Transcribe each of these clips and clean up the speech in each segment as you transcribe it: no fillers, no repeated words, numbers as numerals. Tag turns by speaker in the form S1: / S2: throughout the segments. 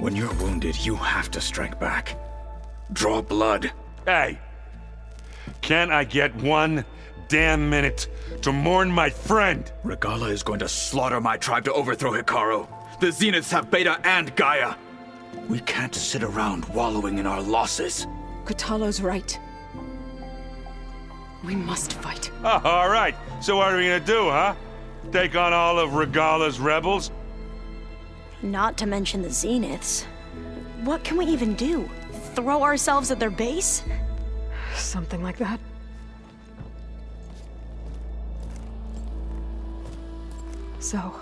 S1: When you're wounded, you have to strike back. Draw blood.
S2: Hey! Can't I get one damn minute to mourn my friend?
S1: Regalla is going to slaughter my tribe to overthrow Hikaru. The Zeniths have Beta and Gaia. We can't sit around wallowing in our losses.
S3: Kotallo's right. We must fight.
S2: Oh, all right. So what are we gonna do, huh? Take on all of Regalla's rebels?
S4: Not to mention the Zeniths. What can we even do? Throw ourselves at their base?
S3: Something like that. So...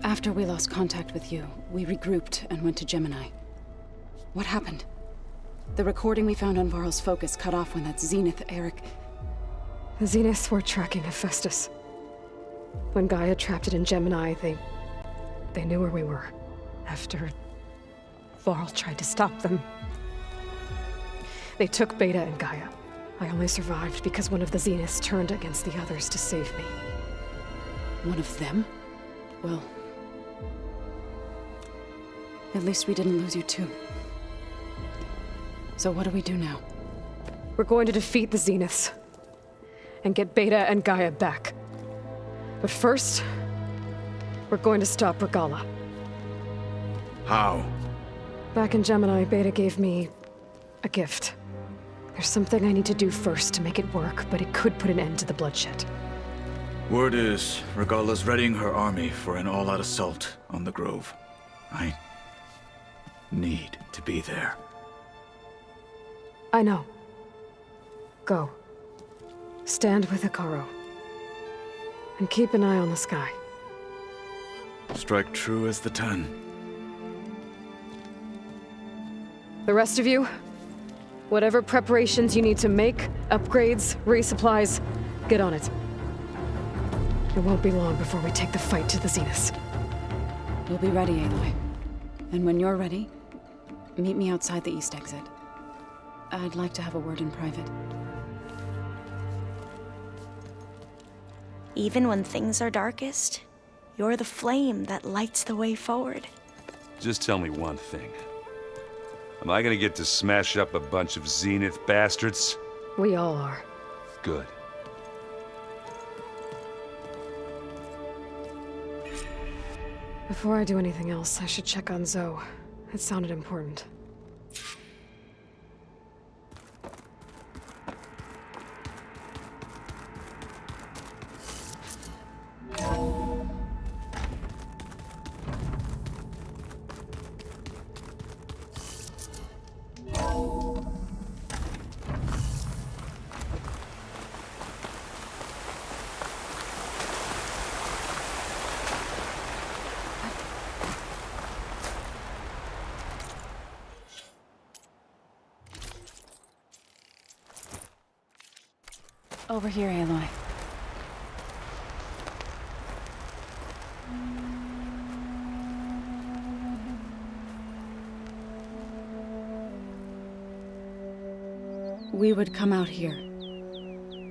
S5: After we lost contact with you, we regrouped and went to Gemini. What happened? The recording we found on Varl's focus cut off when that Zenith, Eric...
S3: The Zeniths were tracking Hephaestus. When Gaia trapped it in Gemini, they knew where we were. After Varl tried to stop them. They took Beta and Gaia. I only survived because one of the Zeniths turned against the others to save me.
S5: One of them? Well... at least we didn't lose you too. So what do we do now?
S3: We're going to defeat the Zeniths. And get Beta and Gaia back. But first, we're going to stop Regalla.
S1: How?
S3: Back in Gemini, Beta gave me a gift. There's something I need to do first to make it work, but it could put an end to the bloodshed.
S1: Word is, Regalla's readying her army for an all-out assault on the Grove. I need to be there.
S3: I know. Go. Stand with Hikaru. And keep an eye on the sky.
S1: Strike true as the 10.
S3: The rest of you, whatever preparations you need to make, upgrades, resupplies, get on it. It won't be long before we take the fight to the Zeniths.
S5: We'll be ready, Aloy. And when you're ready, meet me outside the east exit. I'd like to have a word in private.
S4: Even when things are darkest, you're the flame that lights the way forward.
S2: Just tell me one thing. Am I gonna get to smash up a bunch of Zenith bastards?
S3: We all are.
S2: Good.
S3: Before I do anything else, I should check on Zoe. It sounded important.
S5: Over here, Aloy. We would come out here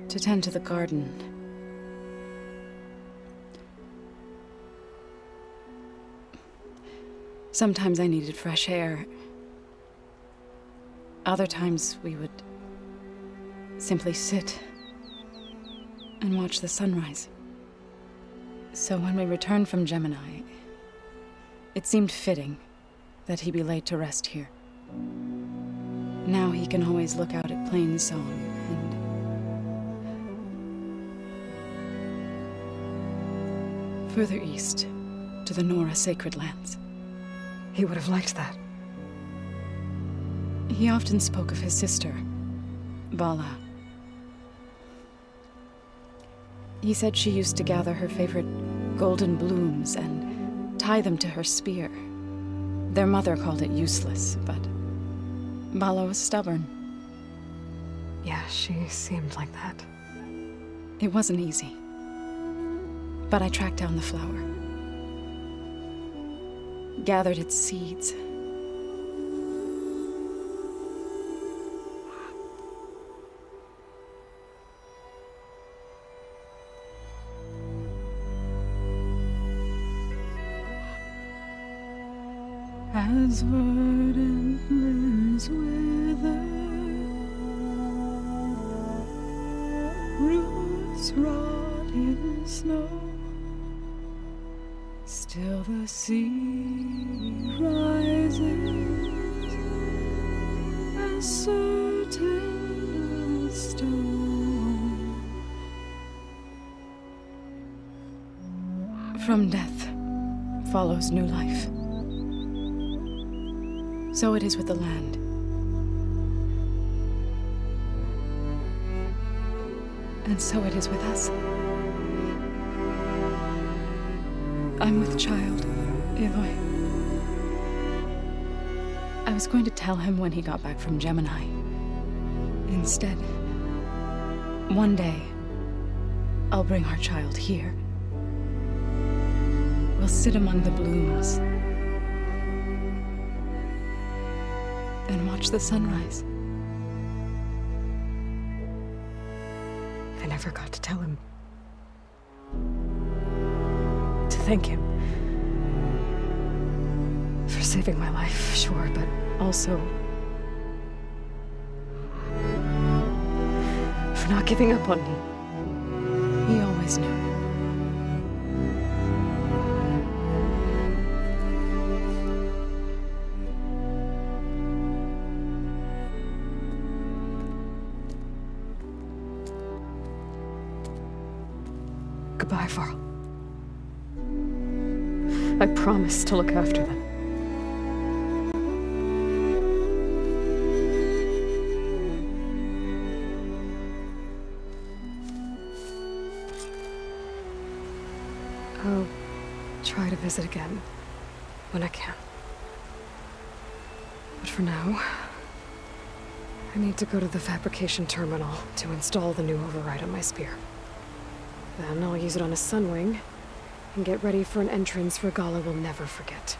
S5: to tend to the garden. Sometimes I needed fresh air. Other times we would simply sit and watch the sunrise. So when we returned from Gemini, it seemed fitting that he be laid to rest here. Now he can always look out at Plainsong and further east to the Nora Sacred Lands.
S3: He would have liked that.
S5: He often spoke of his sister, Bala. He said she used to gather her favorite golden blooms and tie them to her spear. Their mother called it useless, but Bala was stubborn.
S3: Yeah, she seemed like that.
S5: It wasn't easy. But I tracked down the flower. Gathered its seeds. as verdant limbs wither, roots rot in snow, still the sea rises as certain as stone. From death follows new life. So it is with the land. And so it is with us. I'm with child, Aloy. I was going to tell him when he got back from Gemini. Instead, one day, I'll bring our child here. We'll sit among the blooms and watch the sunrise.
S3: I never got to tell him. To thank him. For saving my life, sure, but also for not giving up on me.
S5: He always knew.
S3: Goodbye, Varl. I promise to look after them. I'll try to visit again when I can. But for now, I need to go to the fabrication terminal to install the new override on my spear. Then I'll use it on a Sunwing and get ready for an entrance Regalla will never forget.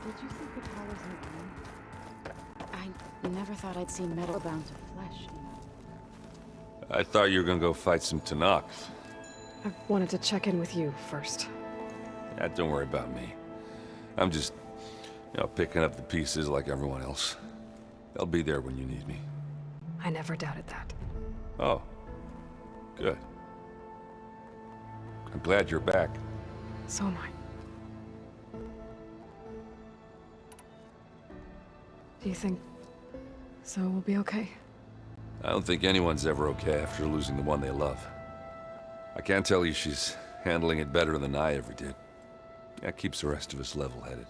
S5: Did you see Katala's new arm? I never thought I'd see metal bound to flesh, you know.
S2: I thought you were gonna go fight some Tenakth.
S3: I wanted to check in with you first.
S2: Yeah, don't worry about me. I'm just, picking up the pieces like everyone else. I'll be there when you need me.
S3: I never doubted that.
S2: Oh. Good. I'm glad you're back.
S3: So am I. Do you think so will be okay?
S2: I don't think anyone's ever okay after losing the one they love. I can't tell you she's handling it better than I ever did. That keeps the rest of us level-headed.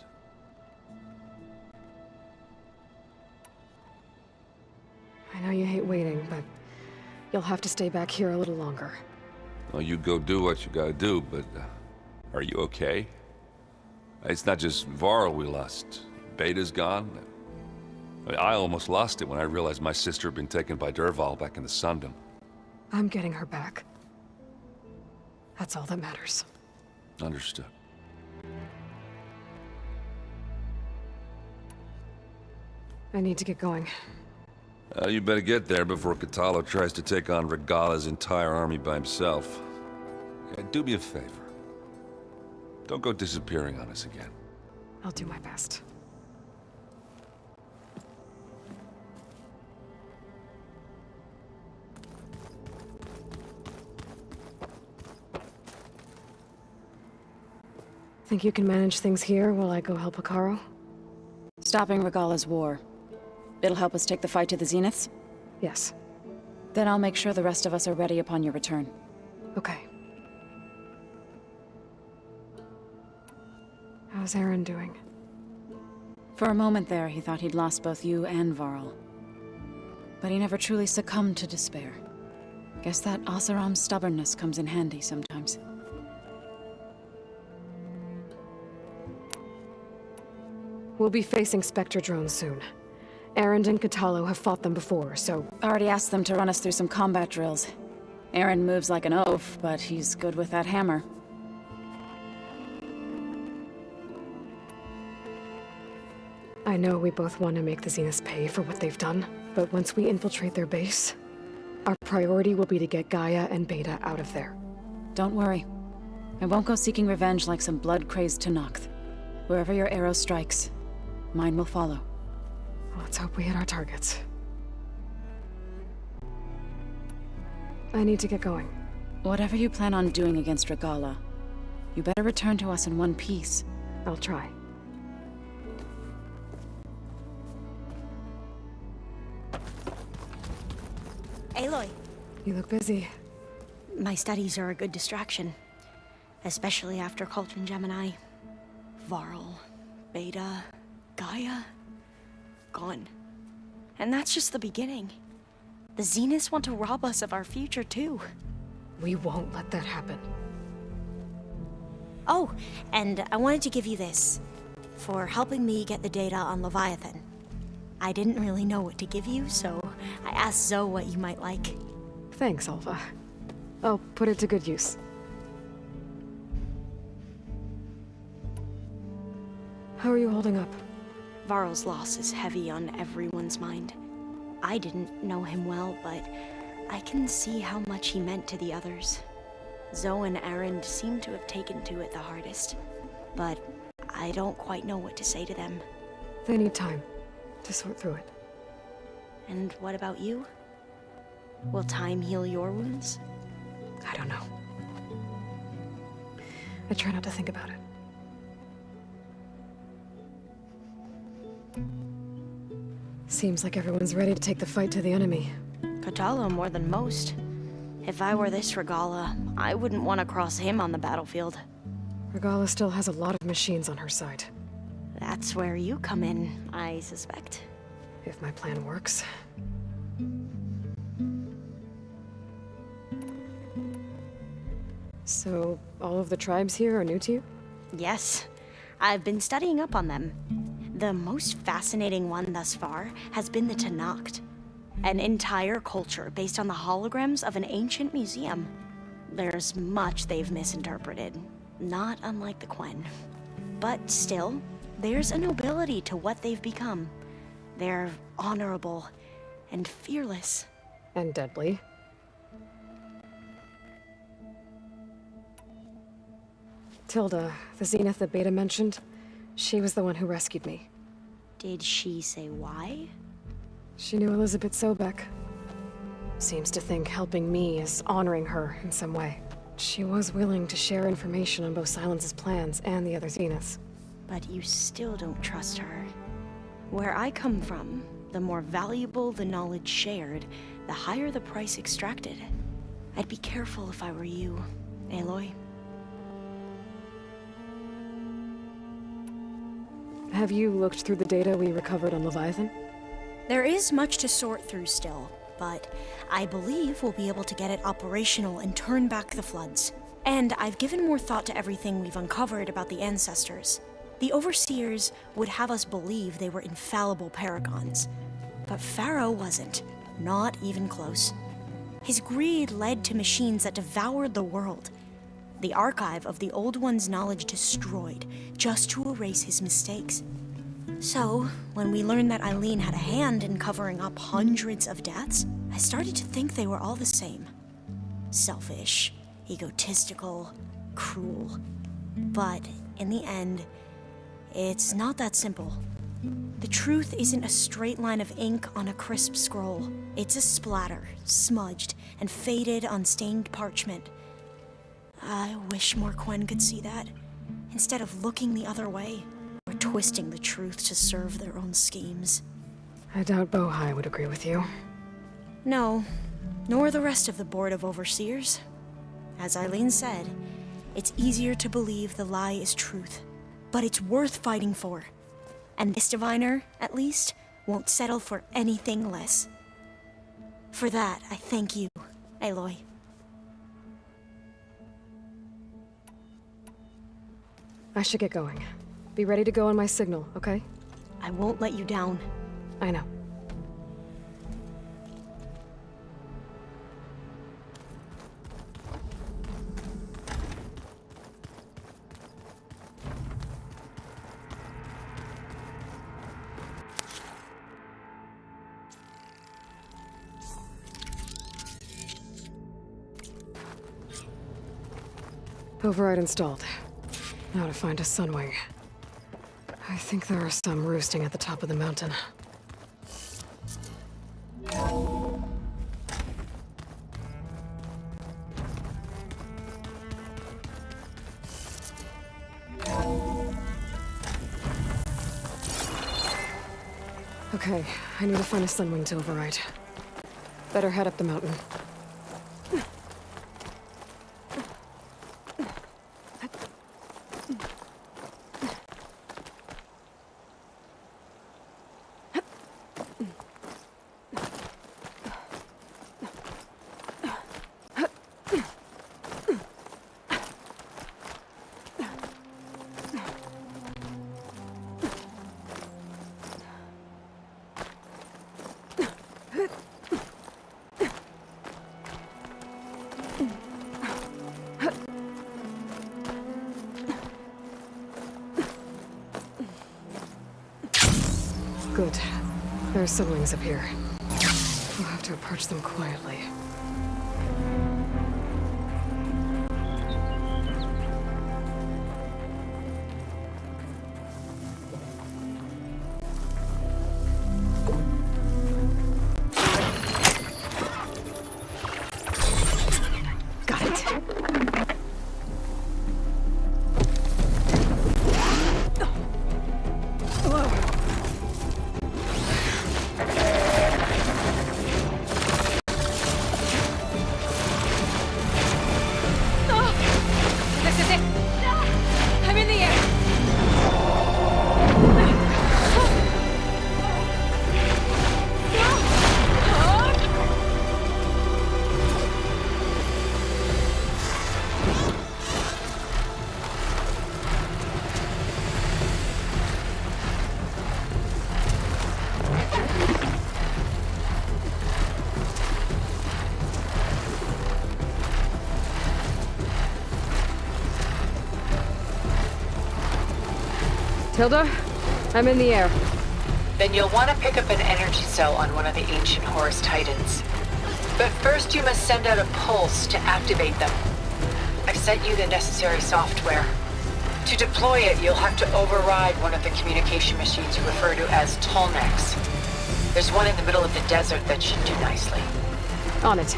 S3: I know you hate waiting, but you'll have to stay back here a little longer.
S2: Well, you go do what you gotta do, but are you okay? It's not just Varl we lost. Beta's gone. I almost lost it when I realized my sister had been taken by Dervahl back in the Sundom.
S3: I'm getting her back. That's all that matters.
S2: Understood.
S3: I need to get going.
S2: You better get there before Kotallo tries to take on Regalla's entire army by himself. Yeah, do me a favor. Don't go disappearing on us again.
S3: I'll do my best. Think you can manage things here while I go help Hekarro?
S5: Stopping Regalla's war. It'll help us take the fight to the Zeniths?
S3: Yes.
S5: Then I'll make sure the rest of us are ready upon your return.
S3: Okay. How's Aaron doing?
S5: For a moment there, he thought he'd lost both you and Varl. But he never truly succumbed to despair. Guess that Oseram's stubbornness comes in handy sometimes.
S3: We'll be facing Spectre drones soon. Erend and Katalo have fought them before, so
S5: Already asked them to run us through some combat drills. Aaron moves like an oaf, but he's good with that hammer.
S3: I know we both want to make the Zeniths pay for what they've done, but once we infiltrate their base, our priority will be to get Gaia and Beta out of there.
S5: Don't worry. I won't go seeking revenge like some blood-crazed Tenakth. Wherever your arrow strikes, mine will follow.
S3: Let's hope we hit our targets. I need to get going.
S5: Whatever you plan on doing against Regalla, you better return to us in one piece.
S3: I'll try.
S4: Aloy,
S3: You look busy.
S4: my studies are a good distraction. Especially after Cauldron Gemini. Varl, Beta, Gaia, gone. And that's just the beginning. The Zeniths want to rob us of our future, too.
S3: We won't let that happen.
S4: Oh, and I wanted to give you this. For helping me get the data on Leviathan. I didn't really know what to give you, so I asked Zoe what you might like.
S3: Thanks, Alpha. I'll put it to good use. How are you holding up?
S4: Varl's loss is heavy on everyone's mind. I didn't know him well, but I can see how much he meant to the others. Zoe and Erend seem to have taken to it the hardest, but I don't quite know what to say to them.
S3: They need time to sort through it.
S4: And what about you? Will time heal your wounds?
S3: I don't know. I try not to think about it. Seems like everyone's ready to take the fight to the enemy.
S4: Katalo more than most. If I were this Regalla, I wouldn't want to cross him on the battlefield.
S3: Regalla still has a lot of machines on her side.
S4: That's where you come in, I suspect.
S3: If my plan works. So, all of the tribes here are new to you?
S4: Yes, I've been studying up on them. The most fascinating one thus far has been the Tenakth, an entire culture based on the holograms of an ancient museum. There's much they've misinterpreted, not unlike the Quen. But still, there's a nobility to what they've become. They're honorable and fearless.
S3: And deadly. Tilda, the Zenith that Beta mentioned, she was the one who rescued me.
S4: Did she say why?
S3: She knew Elizabeth Sobek. Seems to think helping me is honoring her in some way. She was willing to share information on both Silence's plans and the other Zeniths.
S4: But you still don't trust her. Where I come from, the more valuable the knowledge shared, the higher the price extracted. I'd be careful if I were you, Aloy.
S3: Have you looked through the data we recovered on Leviathan?
S4: There is much to sort through still, but I believe we'll be able to get it operational and turn back the floods. And I've given more thought to everything we've uncovered about the ancestors. The Overseers would have us believe they were infallible paragons. But Pharaoh wasn't. Not even close. His greed led to machines that devoured the world. The archive of the Old One's knowledge destroyed, just to erase his mistakes. So, when we learned that Eileen had a hand in covering up hundreds of deaths, I started to think they were all the same. Selfish, egotistical, cruel. But, in the end, it's not that simple. The truth isn't a straight line of ink on a crisp scroll. It's a splatter, smudged, and faded on stained parchment. I wish more Quen could see that, instead of looking the other way, or twisting the truth to serve their own schemes.
S3: I doubt Bohai would agree with you.
S4: No, nor the rest of the Board of Overseers. As Eileen said, it's easier to believe the lie is truth, but it's worth fighting for. And this diviner, at least, won't settle for anything less. For that, I thank you, Aloy.
S3: I should get going. Be ready to go on my signal, okay?
S4: I won't let you down.
S3: I know. Override installed. Now to find a Sunwing. I think there are some roosting at the top of the mountain. Okay, I need to find a Sunwing to override. Better head up the mountain. Good. There are Sunwings up here. We'll have to approach them quietly. Got it.
S5: This is it! I'm in the air!
S3: Tilda, I'm in the air.
S6: Then you'll want to pick up an energy cell on one of the ancient Horus Titans. But first you must send out a pulse to activate them. I've sent you the necessary software. To deploy it, you'll have to override one of the communication machines you refer to as Tolmecs. There's one in the middle of the desert that should do nicely.
S3: On it.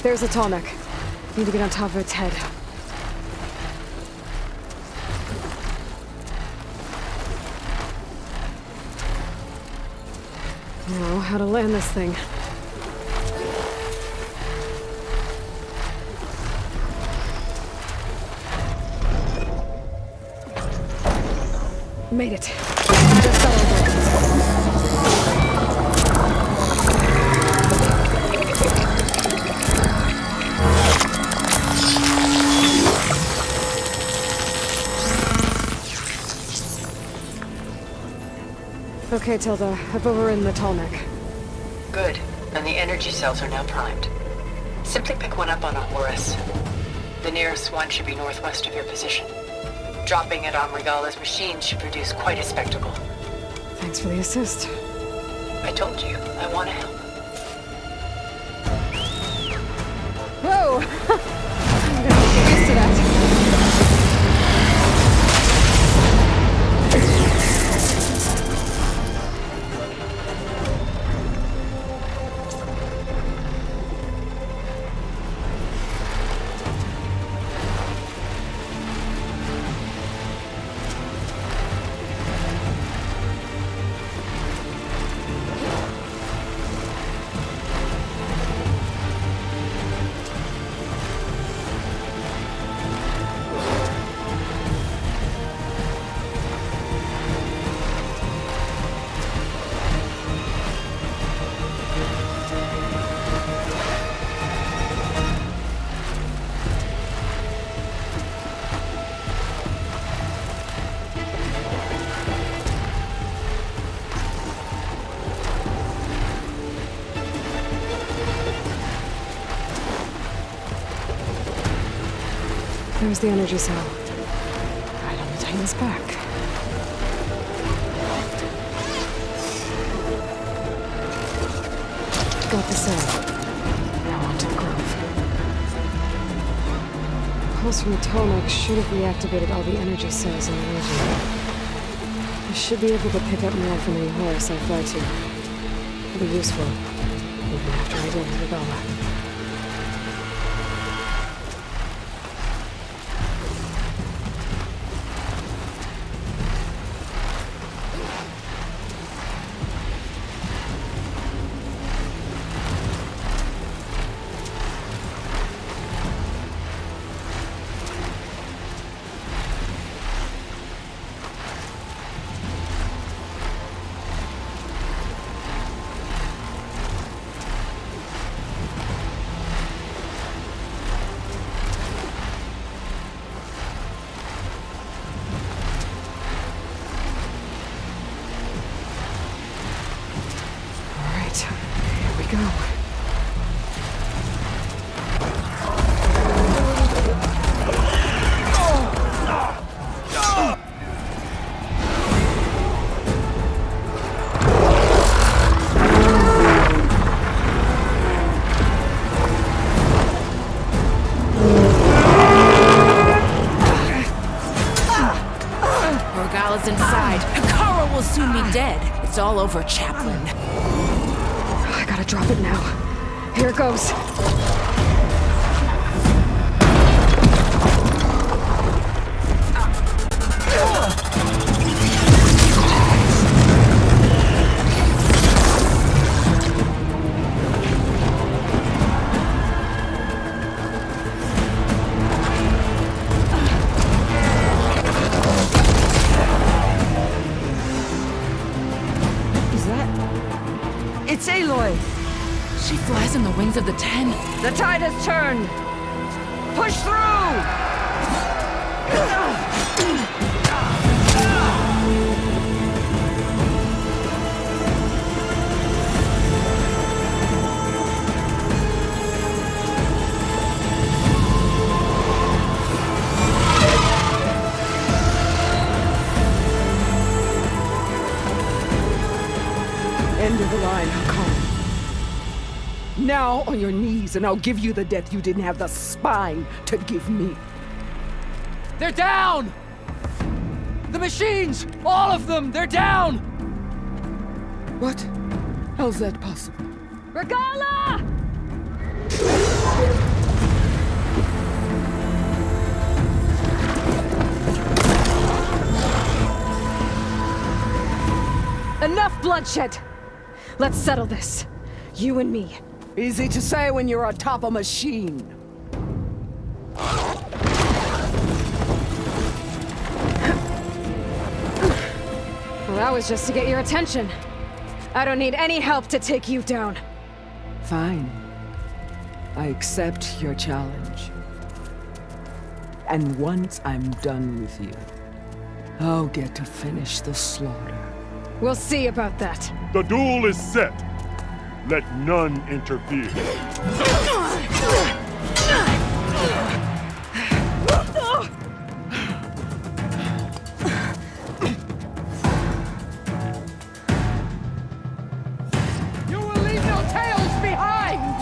S3: There's a Tolmec. Need to get on top of its head. Now, how to land this thing. Made it. Just okay, Tilda. I've overridden the Tolmec.
S6: Good. And the energy cells are now primed. Simply pick one up on a Horus. The nearest one should be northwest of your position. Dropping it on Regala's machine should produce quite a spectacle.
S3: Thanks for the assist.
S6: I told you, I want to help.
S3: Whoa! I'm gonna get used to that. There's the energy cell. Right on the Titan's back. Got the cell. Now on to the Grove. Pulse from the Tomac should have reactivated all the energy cells in the region. I should be able to pick up more from any Horus I fly to. It'll be useful, even after I deal with Regalla. Here we go.
S7: Regalla's inside. Hekarro will soon be dead. It's all over, Chaplain.
S3: I gotta drop it now. Here it goes.
S8: It's Aloy!
S7: She flies on the wings of the Ten.
S8: The tide has turned! Push through! End of the line, Hakon. Now on your knees, and I'll give you the death you didn't have the spine to give me.
S9: They're down! The machines! All of them! They're down!
S8: What? How's that possible?
S3: Regalla! Enough bloodshed! Let's settle this. You and me.
S8: Easy to say when you're atop a machine.
S3: Well, that was just to get your attention. I don't need any help to take you down.
S8: Fine. I accept your challenge. And once I'm done with you, I'll get to finish the slaughter.
S3: We'll see about that.
S10: The duel is set. Let none interfere.
S8: You will leave no tails behind!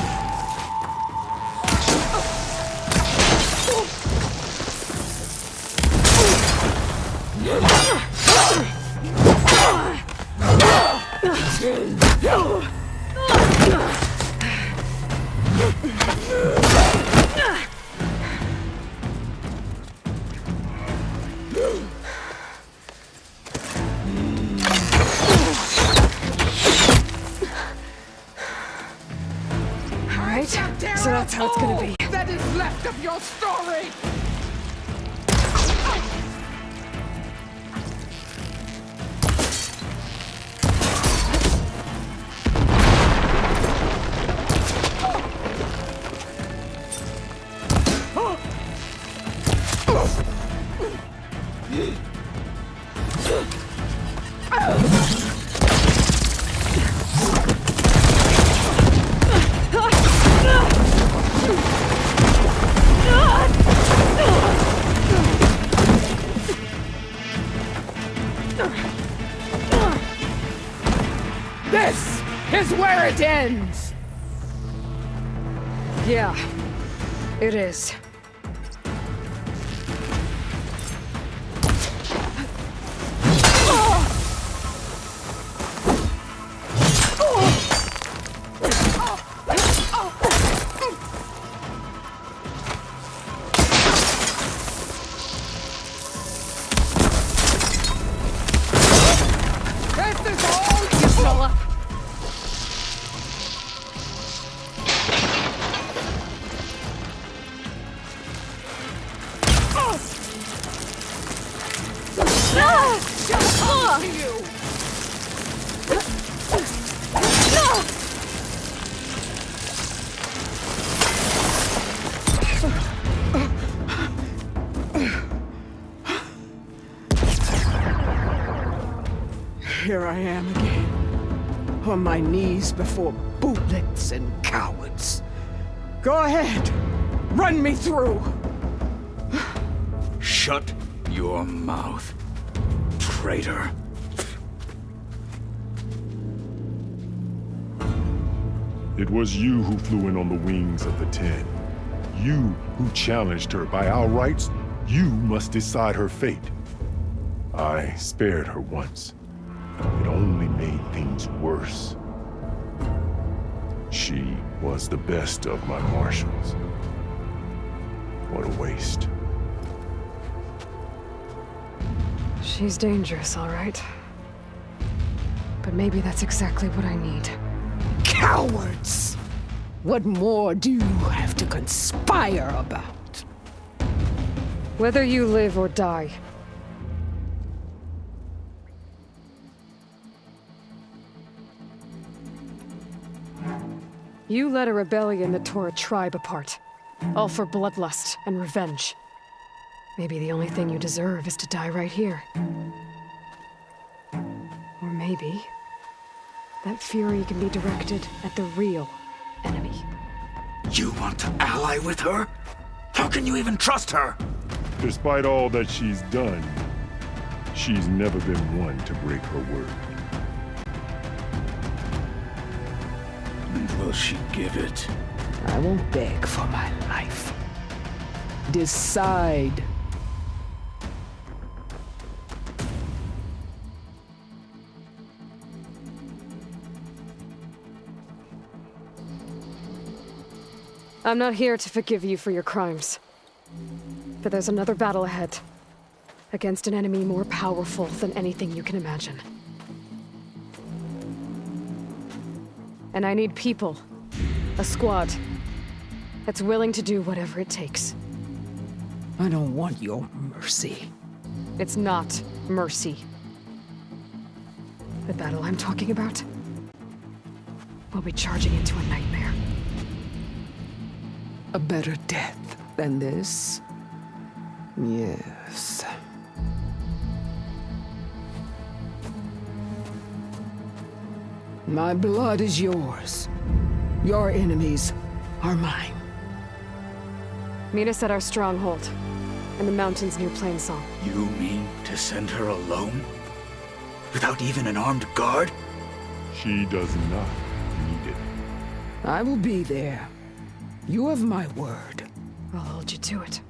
S3: Alright, so that's how it's gonna be.
S8: That is left of your story! it ends!
S3: Yeah, it is.
S8: Here I am again, on my knees before bootlets and cowards. Go ahead, run me through.
S1: Shut your mouth, traitor.
S10: It was you who flew in on the wings of the Ten. You who challenged her. By our rights, you must decide her fate. I spared her once. It only made things worse. She was the best of my marshals. What a waste.
S3: She's dangerous, all right. But maybe that's exactly what I need.
S8: Cowards! What more do you have to conspire about?
S3: Whether you live or die. You led a rebellion that tore a tribe apart. All for bloodlust and revenge. Maybe the only thing you deserve is to die right here. Or maybe that fury can be directed at the real enemy.
S1: You want to ally with her? How can you even trust her?
S10: Despite all that she's done, she's never been one to break her word.
S1: And will she give it?
S8: I won't beg for my life. Decide.
S3: I'm not here to forgive you for your crimes. But there's another battle ahead. Against an enemy more powerful than anything you can imagine. And I need people. A squad. That's willing to do whatever it takes.
S8: I don't want your mercy.
S3: It's not mercy. The battle I'm talking about will be charging into a nightmare.
S8: A better death than this? Yes. My blood is yours. Your enemies are mine.
S3: Meet us at our stronghold, in the mountains near Plainsong.
S1: You mean to send her alone? Without even an armed guard?
S10: She does not need it.
S8: I will be there. You have my word.
S3: I'll hold you to it.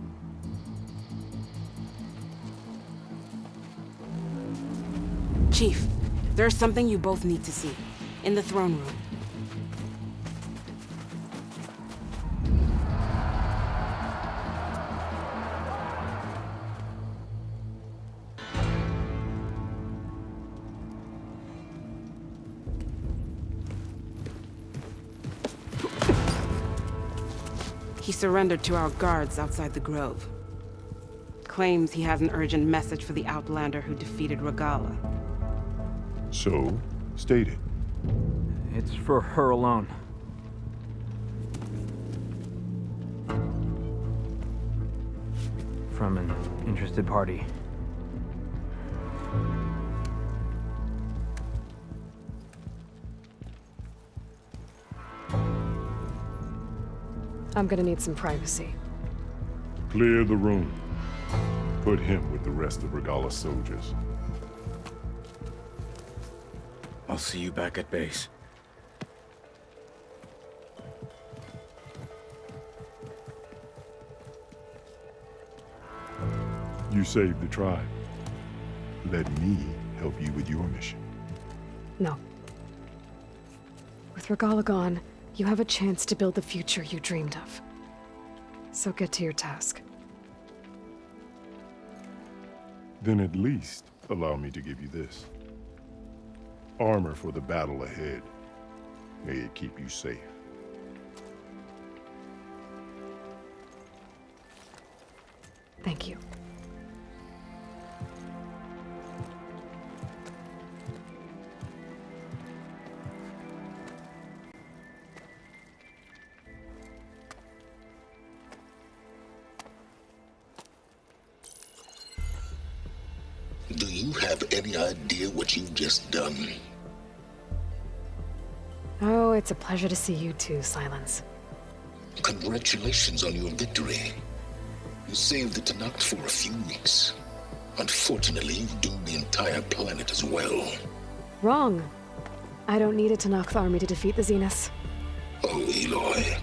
S7: Chief, there's something you both need to see. In the throne room. He surrendered to our guards outside the grove. Claims he has an urgent message for the Outlander who defeated Regalla.
S10: So, state it.
S9: It's for her alone. From an interested party.
S3: I'm gonna need some privacy.
S10: Clear the room. Put him with the rest of Regalla's soldiers.
S1: I'll see you back at base.
S10: You saved the tribe. Let me help you with your mission.
S3: No. With Regalla gone, you have a chance to build the future you dreamed of. So get to your task.
S10: Then at least allow me to give you this. Armor for the battle ahead. May it keep you safe.
S3: Thank you.
S11: Do you have any idea what you've just done?
S3: Oh, it's a pleasure to see you too, Silence.
S11: Congratulations on your victory. You saved the Tenakth for a few weeks. Unfortunately, you've doomed the entire planet as well.
S3: Wrong. I don't need a Tenakth army to defeat the Zeniths.
S11: Oh, Aloy.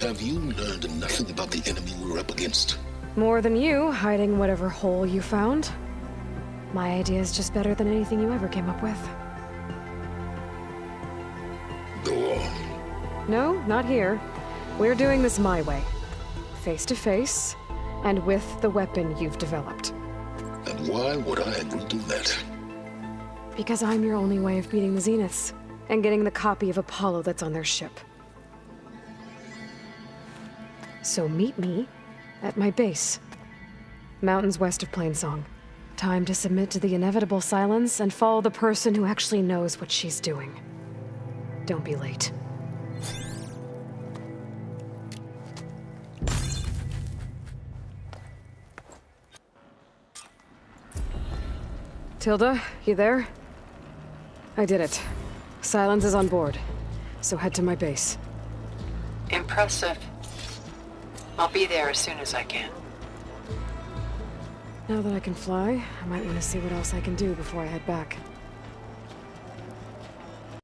S11: Have you learned nothing about the enemy we're up against?
S3: More than you, hiding whatever hole you found. My idea is just better than anything you ever came up with.
S11: Go on.
S3: No, not here. We're doing this my way. Face to face, and with the weapon you've developed.
S11: And why would I agree to that?
S3: Because I'm your only way of beating the Zeniths, and getting the copy of Apollo that's on their ship. So meet me at my base. Mountains west of Plainsong. Time to submit to the inevitable silence and follow the person who actually knows what she's doing. Don't be late. Tilda, you there? I did it. Silence is on board, so head to my base.
S6: Impressive. I'll be there as soon as I can.
S3: Now that I can fly, I might want to see what else I can do before I head back.